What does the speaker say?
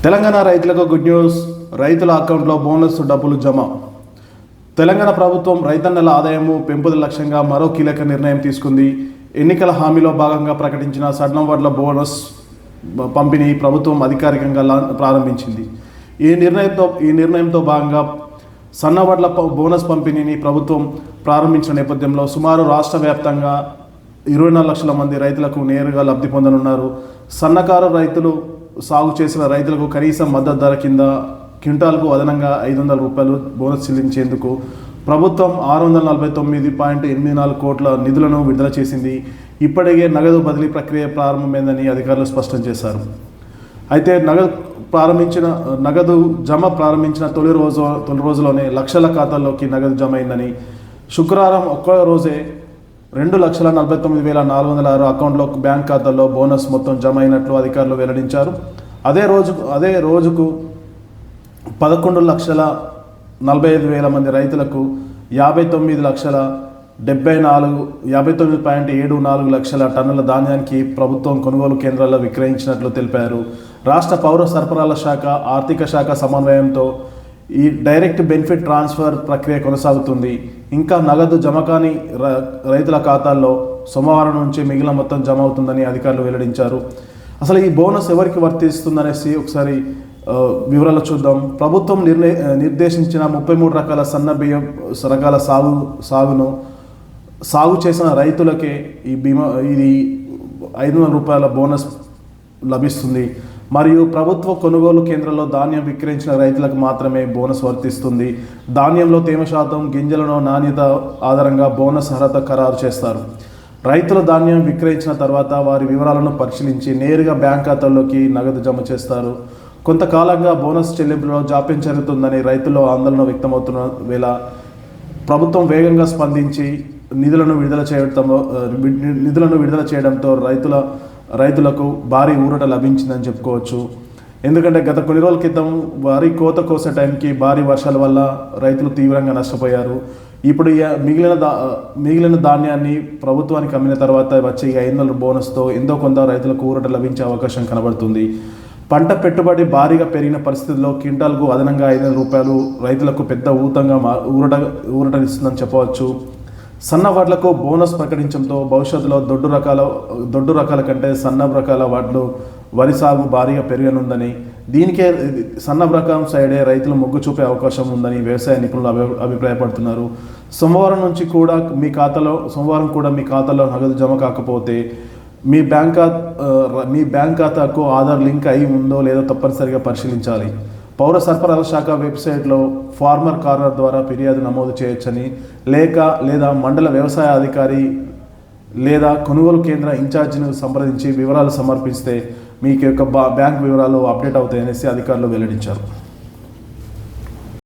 తెలంగాణ రైతులకు good news. రైతుల అకౌంట్లో బోనస్ డబ్బులు జమ. తెలంగాణ ప్రభుత్వం రైతన్నల ఆదాయము పెంపుదల లక్ష్యంగా మరో కీలక నిర్ణయం తీసుకుంది. ఎన్నికల హామీలో భాగంగా ప్రకటించిన సన్నం వడ్ల బోనస్ పంపిణీ ప్రభుత్వం అధికారికంగా ప్రారంభించింది. ఈ నిర్ణయంతో భాగంగా సన్న వడ్ల బోనస్ పంపిణీని ప్రభుత్వం ప్రారంభించిన నేపథ్యంలో సుమారు రాష్ట్ర వ్యాప్తంగా 24 లక్షల మంది రైతులకు నేరుగా లబ్ధి పొందనున్నారు. సన్నకారు రైతులు సాగు చేసిన రైతులకు కనీస మద్దతు ధర కింద క్వింటాల్కు అదనంగా 500 రూపాయలు బోనస్ చెల్లించేందుకు ప్రభుత్వం 649.84 కోట్ల నిధులను విడుదల చేసింది. ఇప్పటికే నగదు బదిలీ ప్రక్రియ ప్రారంభమైందని అధికారులు స్పష్టం చేశారు. అయితే నగదు జమ ప్రారంభించిన తొలి రోజులోనే లక్షల ఖాతాల్లోకి నగదు జమ అయిందని, శుక్రవారం ఒక్క రోజే 2,49,406 అకౌంట్లో బ్యాంక్ ఖాతాల్లో బోనస్ మొత్తం జమ అయినట్లు అధికారులు వెల్లడించారు. అదే రోజుకు 11,45,000 మంది రైతులకు 59,74,74 లక్షల టన్నుల ధాన్యానికి ప్రభుత్వం కొనుగోలు కేంద్రాల్లో విక్రయించినట్లు తెలిపారు. రాష్ట్ర పౌర సరఫరాల శాఖ, ఆర్థిక శాఖ సమన్వయంతో ఈ డైరెక్ట్ బెనిఫిట్ ట్రాన్స్ఫర్ ప్రక్రియ కొనసాగుతుంది. ఇంకా నగదు జమ కాని రైతుల ఖాతాల్లో సోమవారం నుంచి మిగిలిన మొత్తం జమ అవుతుందని అధికారులు వెల్లడించారు. అసలు ఈ బోనస్ ఎవరికి వర్తిస్తుందనేసి ఒకసారి వివరాలు చూద్దాం. ప్రభుత్వం నిర్దేశించిన 33 రకాల సన్న బియ్యం రకాల సాగు చేసిన రైతులకే ఇది 500 రూపాయల బోనస్ లభిస్తుంది. మరియు ప్రభుత్వ కొనుగోలు కేంద్రాల్లో ధాన్యం విక్రయించిన రైతులకు మాత్రమే బోనస్ వర్తిస్తుంది. ధాన్యంలో తేమ శాతం, గింజలను నాణ్యత ఆధారంగా బోనస్ అర్హత ఖరారు చేస్తారు. రైతులు ధాన్యం విక్రయించిన తర్వాత వారి వివరాలను పరిశీలించి నేరుగా బ్యాంక్ ఖాతాల్లోకి నగదు జమ చేస్తారు. కొంతకాలంగా బోనస్ చెల్లింపులో జాప్యం జరుగుతుందని రైతుల్లో ఆందోళన వ్యక్తమవుతున్న వేళ ప్రభుత్వం వేగంగా స్పందించి నిధులను విడుదల చేయడంతో రైతులకు భారీ ఊరట లభించిందని చెప్పుకోవచ్చు. ఎందుకంటే గత కొన్ని రోజుల క్రితం వరి కోత కోసే టైంకి భారీ వర్షాల వల్ల రైతులు తీవ్రంగా నష్టపోయారు. ఇప్పుడు మిగిలిన ధాన్యాన్ని ప్రభుత్వానికి అమ్మిన తర్వాత వచ్చే 500 బోనస్తో ఎంతో కొంత రైతులకు ఊరట లభించే అవకాశం కనబడుతుంది. పంట పెట్టుబడి భారీగా పెరిగిన పరిస్థితుల్లో క్వింటాల్కు అదనంగా 500 రూపాయలు రైతులకు పెద్ద ఊరటనిస్తుందని చెప్పవచ్చు. సన్న వడ్లకు బోనస్ ప్రకటించడంతో భవిష్యత్తులో దొడ్డు రకాల కంటే సన్న రకాల వరి సాగు భారీగా పెరగనుందని, దీనికే సన్న రకం సైడే రైతులు మొగ్గు చూపే అవకాశం ఉందని వ్యవసాయ నిపుణులు అభిప్రాయపడుతున్నారు. సోమవారం కూడా మీ ఖాతాలో నగదు జమ కాకపోతే మీ బ్యాంక్ ఖాతాకు ఆధార్ లింక్ అయి ఉందో లేదో తప్పనిసరిగా పరిశీలించాలి. పౌర సరఫరాల శాఖ వెబ్సైట్లో ఫార్మర్ కార్నర్ ద్వారా ఫిర్యాదు నమోదు చేయొచ్చని, లేదా మండల వ్యవసాయ అధికారి లేదా కొనుగోలు కేంద్ర ఇన్ఛార్జిని సంప్రదించి వివరాలు సమర్పిస్తే మీకు యొక్క బ్యాంక్ వివరాలు అప్డేట్ అవుతాయనేసి అధికారులు వెల్లడించారు.